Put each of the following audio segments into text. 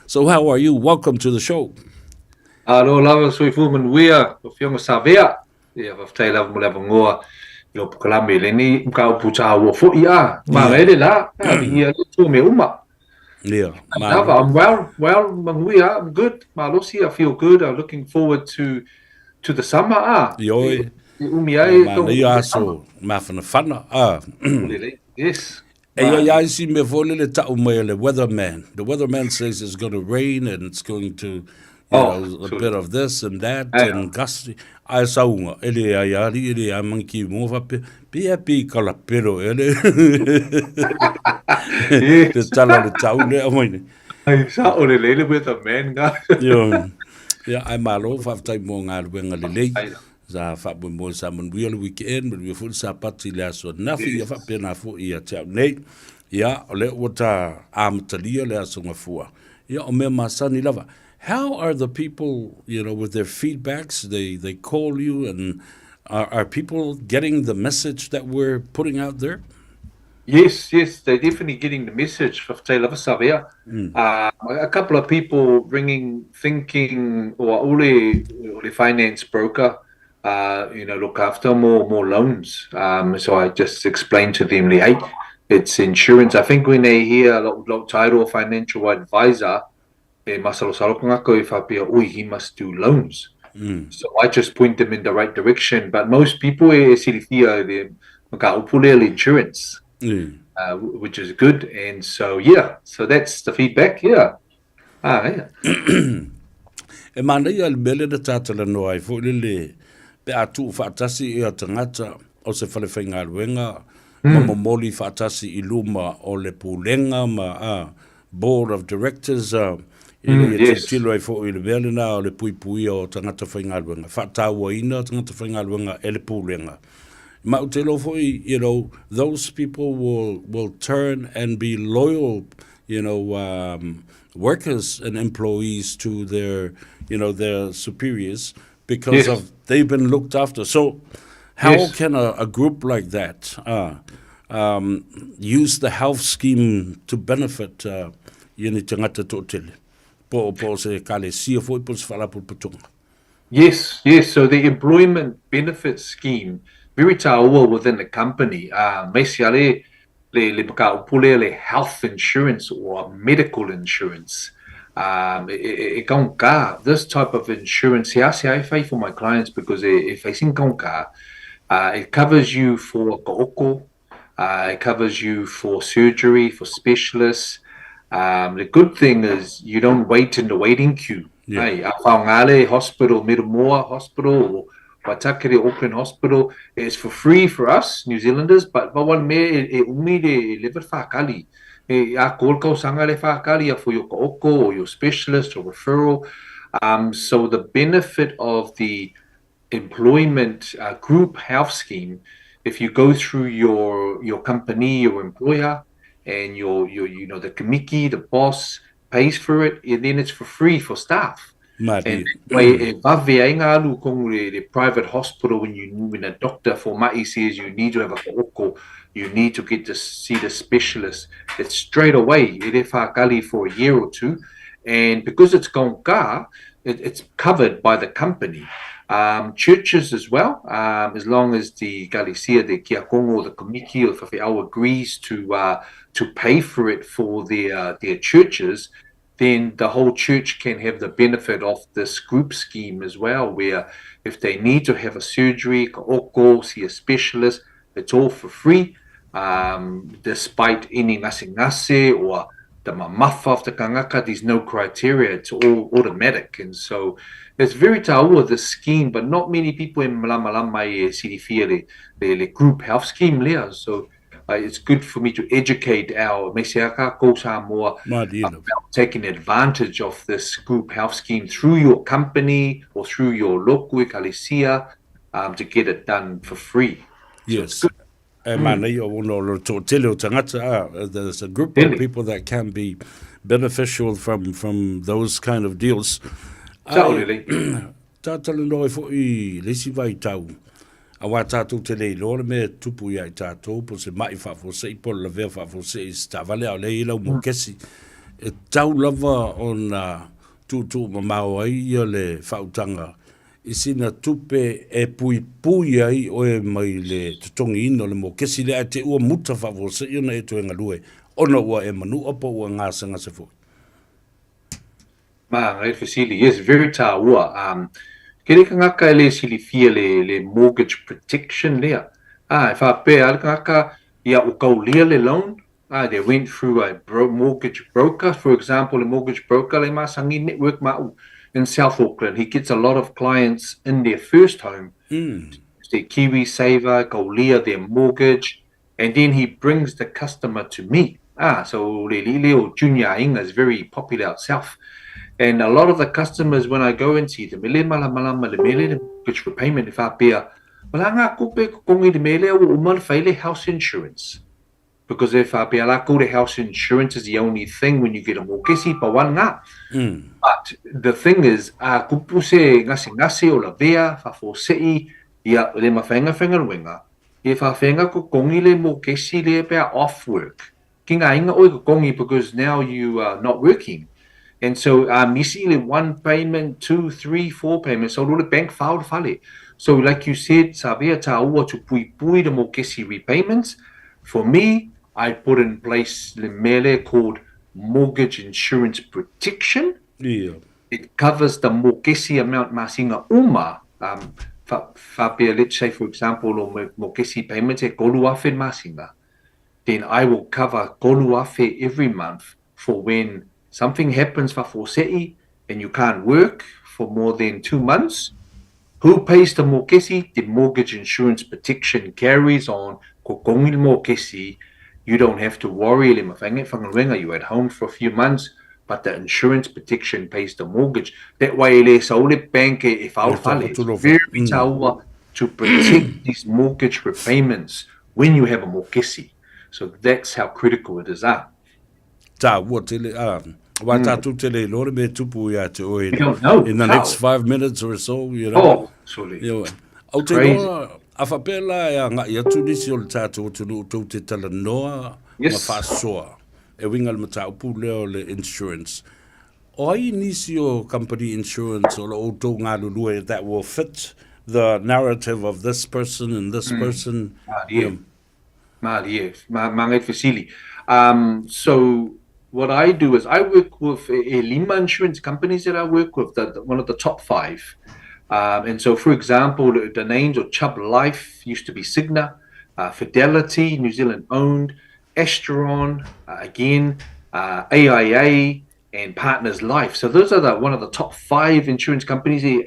So how are you? Welcome to the show. Alo lava sui fuman wia o fionga Savea. Ia va ftai lava mo lava ngoa yo pukalame le ni ka puta wo fo ia ma Yeah. ngele la vi ia tu me uma. Yeah. Lava, Malo. I'm well, Manguia, I'm good. Malosi, I feel good. I'm looking forward to the summer. Yoi. Umi O ai mana tong ia the summer. so mafana fana. Ah. Yes, E ia man. ia si me fole le tau mai le weatherman. The weatherman says it's going to rain and it's going to, Oh, a so bit of this and that yeah. and gusty. Ai saunga. Ele ai ari, ele ai manki mo fa pe. Pe pi kala pero ele. Te Yes. tala le tau le amoine. I saw the lady with a man. Yo. Ya ai malo fa tai mo nga wenga le lei. I Za fa bo mo sa mon real weekend, but we full sa pati le so nafi ya fa yes. pena fu ia tau nei. Ya ole wata am talia le so ngafua. Ya o me masani lava. How are the people, with their feedbacks? They call you, and are people getting the message that we're putting out there? Yes, they're definitely getting the message for Taylor Savea. A couple of people ringing, thinking, or ole finance broker, look after more loans. So I just explained to them, hey, it's insurance. I think when they hear a title financial advisor, masalo salo ngako if he must do loans. So I just point them in the right direction. But most people silifia the makaupule insurance. Mm. Which is good. And so, yeah, so that's the feedback. Yeah. Yeah. E mana ia le mele na tātala no ai fo le pe atu whaatasi i a tangata o se whalewhainga ruenga ma momoli whaatasi i luma o le pūlenga ma a board of directors i le ia Yes. tilo ai fo i le mele na o le pui pui o tangata whainga ruenga whaataua ina tangata whainga ruenga e le pūlenga. Ma utelo foi, those people will turn and be loyal, workers and employees to their superiors because Yes. of they've been looked after. So, how Yes. can a group like that use the health scheme to benefit yini tangata totele? Po se kale sia foi po se fala po patunga. Yes. So the employment benefit scheme, very taua within the company. Mesiale le makaupule le health insurance or medical insurance. This type of insurance, I pay for my clients because if I think it covers you for ko'oko, it covers you for surgery, for specialists. The good thing is you don't wait in the waiting queue. Yeah. Hey, Whaongale Hospital, Miramoa Hospital, or Waitakere Auckland Hospital is for free for us, New Zealanders, but one me umi de liver whakali. A kolkau sanga le whakali for your ko'oko or your specialist or referral. So the benefit of the employment group health scheme, if you go through your company, your employer, and your the committee, the boss pays for it, and then it's for free for staff. Mari. And the private hospital when a doctor for mai says you need to have a ko'oko, you need to get to see the specialist, it's straight away for a year or two, and because it's it's covered by the company. Churches as well, as long as the Galicia, the Kiakongo, the Komiki, or Whawhiao agrees to pay for it for their churches, then the whole church can have the benefit of this group scheme as well, where if they need to have a surgery, ka'oko, see a specialist, it's all for free, despite any ngase or the mamafa of the kangaka, there's no criteria, it's all automatic. And so it's very taua, the scheme, but not many people in Malama CDFIA, the group health scheme there. So it's good for me to educate our Mesiaka ko Samoa about taking advantage of this group health scheme through your company or through your local Galicia to get it done for free. Yes. So There's a group of people that can be beneficial from those kind of deals. Totally. Tātala noi fo I lesi vai tau. A wā tātou te lei lore me tupu ia I tātou po se mai whafose I po la vea whafose I stavale au lei lau mo kesi. e tau lava o na tu mamao ai ia le whautanga i sina tupe e pui ai o e mai le tutongi ino le mo kesi le te ua muta whavo se iona e tuenga lue ona ua e manu apa ua ngāsanga se fu. Right, Vasily, yes, very taua. Kere ka ngaka le sili fia le mortgage protection lea. If I pay al ngaka ia o kaulia le loan, they went through a mortgage broker, for example, a mortgage broker le masangi network ma'u in South Auckland. He gets a lot of clients in their first home. Their Kiwi Saver, kaulia their mortgage, and then he brings the customer to me. So le leo junior inga is very popular out south. And a lot of the customers, when I go and see them, le mortgage repayment if I pay, malanga kupe kongi de mele o umal faile house insurance. Because if I pay la the house insurance is the only thing when you get a mortgage pa one nga. But the thing is, kupu se ngasi o la vea fa fo sei ia le mafenga wenga. If I fenga ko kongi le mortgage le pa off work. Kinga inga oi ko kongi because now you are not working. And so you see one payment, 2, 3, 4 payments. So the bank filed fale. So like you said, Savea ta'ua to pui the mokesi repayments. For me, I put in place the mele called mortgage insurance protection. Yeah. It covers the mokesi amount masinga uma. Let's say, for example, o mokesi payments e kolu afe masinga. Then I will cover kolu afe every month for when something happens for Fosei and you can't work for more than 2 months. Who pays the mokesi? The mortgage insurance protection carries on. Ko kongi mokesi, you don't have to worry. You're at home for a few months, but the insurance protection pays the mortgage. That way, le bank if very taua to protect these mortgage repayments when you have a mokesi. So that's how critical it is. Wai tātou tele lore me tupu ia te oe in the how. next 5 minutes or so, you know. Sorry. You know, au te noa, a whapela ia ngā ia tu nisi o le tātou tunu tau te tala noa ma whāsoa. E winga le mata upu leo le insurance. O ai nisi o company insurance o le o tau ngā lulue that will fit the narrative of this person and this person. Mangai Vasily. So what I do is I work with lima insurance companies that I work with, one of the top 5. And so, for example, the names of Chubb Life used to be Cigna, Fidelity, New Zealand owned, Asteron, AIA, and Partners Life. So those are one of the top 5 insurance companies. And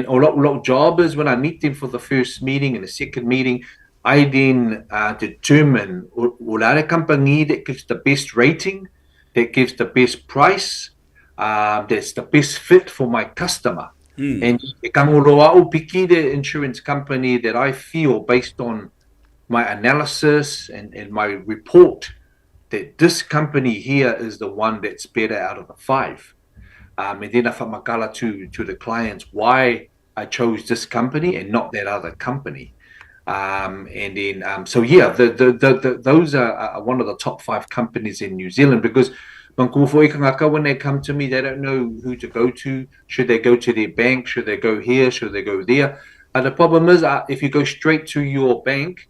a lot of jobbers, when I meet them for the first meeting and the second meeting, I then determine a company that gives the best rating, that gives the best price, that's the best fit for my customer. And the insurance company that I feel, based on my analysis and my report, that this company here is the one that's better out of the 5. And then I whamakala to the clients why I chose this company and not that other company. And then, those are one of the top 5 companies in New Zealand, because when they come to me, they don't know who to go to. Should they go to their bank? Should they go here? Should they go there? The problem is, if you go straight to your bank,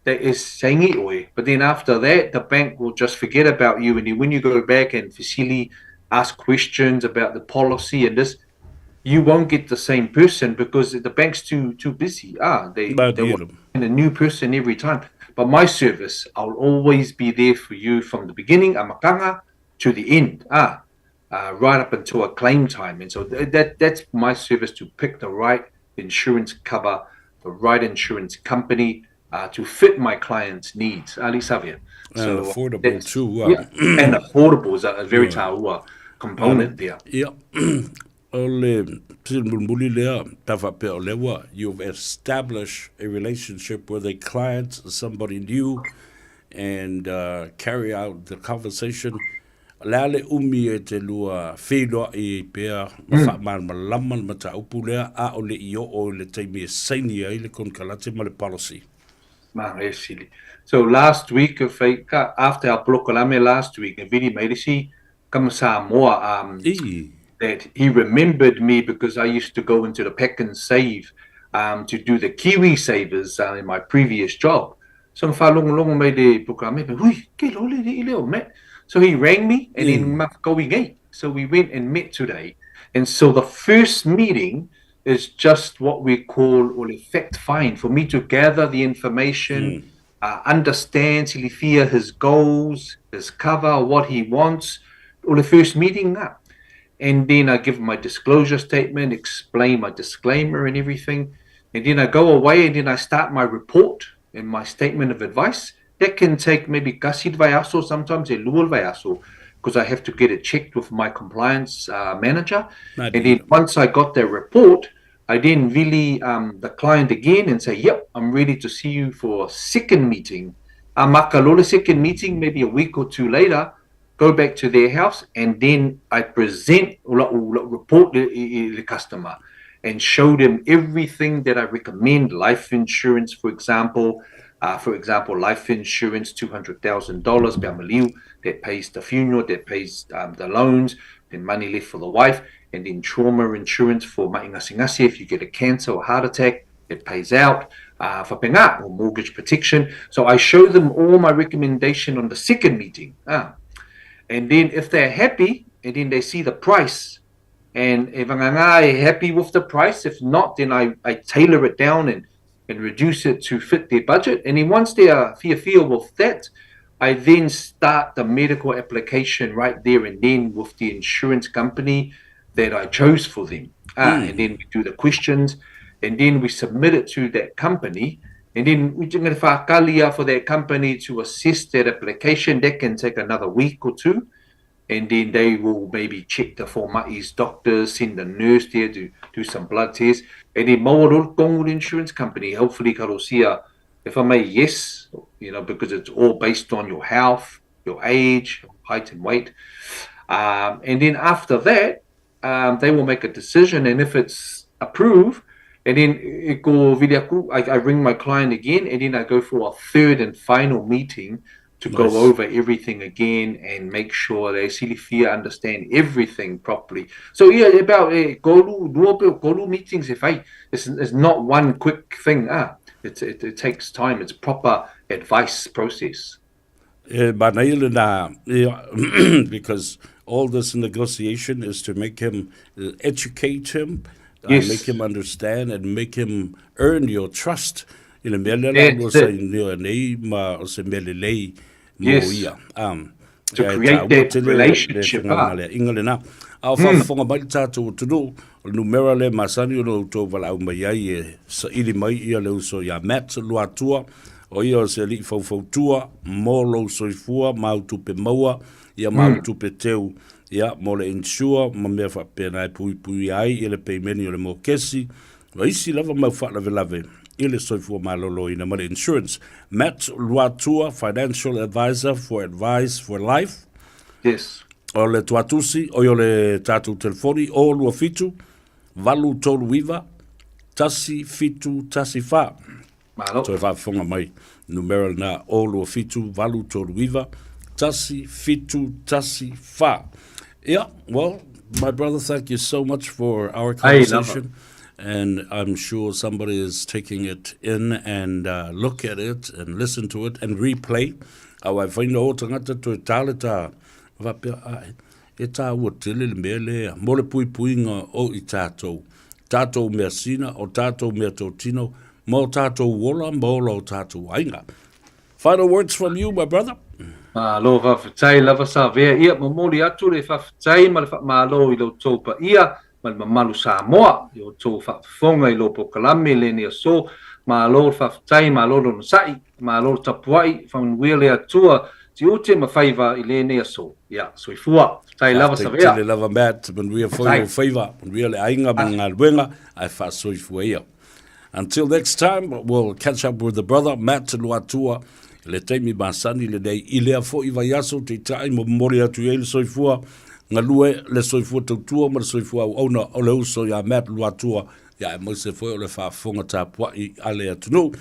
that is saying it, but then after that, the bank will just forget about you. And then when you go back and Vasily ask questions about the policy and this, you won't get the same person because the bank's too busy. They want a new person every time. But my service, I'll always be there for you from the beginning, amakanga, to the end, right up until a claim time. And so that's my service, to pick the right insurance cover, the right insurance company to fit my clients' needs. Ali Savea. So affordable too. And affordable is a very taua component there. Yeah. You've established a relationship with a client, somebody new, and carry out the conversation. Lale umi e te lua whiloa I pēr malaman mata upulea a o le I o le teimi e saini ai le kon kalate ma le policy. Silly. So last week, after our Blokolame last week, and Vidi Medisi, come Samoa, I. that he remembered me because I used to go into the Peck and Save to do the Kiwi Savers in my previous job. So long made the Blokolame, so he rang me and then going gate. So we went and met today. And so the first meeting is just what we call or fact find for me to gather the information, understand Silifia, his goals, his cover, what he wants, or the first meeting now. And then I give my disclosure statement, explain my disclaimer and everything. And then I go away and then I start my report and my statement of advice. That can take maybe kasid vayaso, sometimes a lual vayaso, because I have to get it checked with my compliance manager. And then once I got their report, I then really the client again and say, yep, I'm ready to see you for a second meeting. Makalola second meeting, maybe a week or two later, go back to their house, and then I present or report the customer and show them everything that I recommend. Life insurance, for example, life insurance, $200,000 that pays the funeral, that pays the loans, then money left for the wife, and then trauma insurance for maingasi if you get a cancer or heart attack, it pays out for penga or mortgage protection. So I show them all my recommendation on the second meeting. And then if they're happy, and then they see the price, and if I'm happy with the price, if not, then I tailor it down and reduce it to fit their budget. And then once they are feel with that, I then start the medical application right there and then with the insurance company that I chose for them. And then we do the questions, and then we submit it to that company. And then we going to whakalia for that company to assess that application. That can take another week or two. And then they will maybe check the formai's doctors, send the nurse there to do some blood tests. And then Mawarol Kongu insurance company, hopefully Karosia, if I may, yes, because it's all based on your health, your age, height and weight. And then after that, they will make a decision. And if it's approved, and then I ring my client again, and then I go for a third and final meeting to go over everything again and make sure they Silifia understand everything properly. So about Golu meetings, it's not one quick thing. It takes time. It's proper advice process. Because all this negotiation is to make him, educate him, make him understand and make him earn your trust. To create that relationship. Numera le masani lo to vala umai sa ili mai ia le uso ya mat luatua o ia se li fautua mo lo soifua mau tupe maua ia mau tupe teu ia mo le insua ma me fa pena pui ai ile peimeni o le mo kesi wa isi lava mau fa lave ile soifua malolo ina mo le insurance. Matt Luatua, financial advisor for advice for life. Yes. O le tuatusi o yo le tatu telefoni o lua fitu valu tolu wiva tasi fitu tasi fa. So if I fonga mai numeral na o lua fitu valu tolu wiva tasi fitu tasi fa. Yeah, well, my brother, thank you so much for our conversation. And I'm sure somebody is taking it in and look at it and listen to it and replay. I find o tangata to talita vapea ai. E tā ua tele le mea lea, mo le puipuinga o I tātou. Tātou mea sina, o tātou mea tōtino, mo tātou wola, mo lo tātou ainga. Final words from you, my brother. Lo whawhitai lava Savea ia, mamori atu le whawhitai, ma le whamalo I lo tōpa ia, ma le mamalu Samoa, I o tō whawhifonga I lo pokalame le nea so, ma lo whawhitai, ma lo no sai, ma lo tapuai, whanwea le atua, Ti ute ma Faiva I le nea so. Yeah, so I fua. Tai lava Savea. Te lava Matt, when we are for Faiva, when we are le ainga mga luenga, I fa so I fua ia. Until next time, we'll catch up with the brother, Matt Luatua, le teimi masani le nei, I lea fo I vaiaso, te tai mo mori atu e le soifua, ngā lue le soifua tautua, ma le soifua au ona, o le uso ya Matt Luatua, ya e mo se foi o le whaafonga tā pua I ale atu no,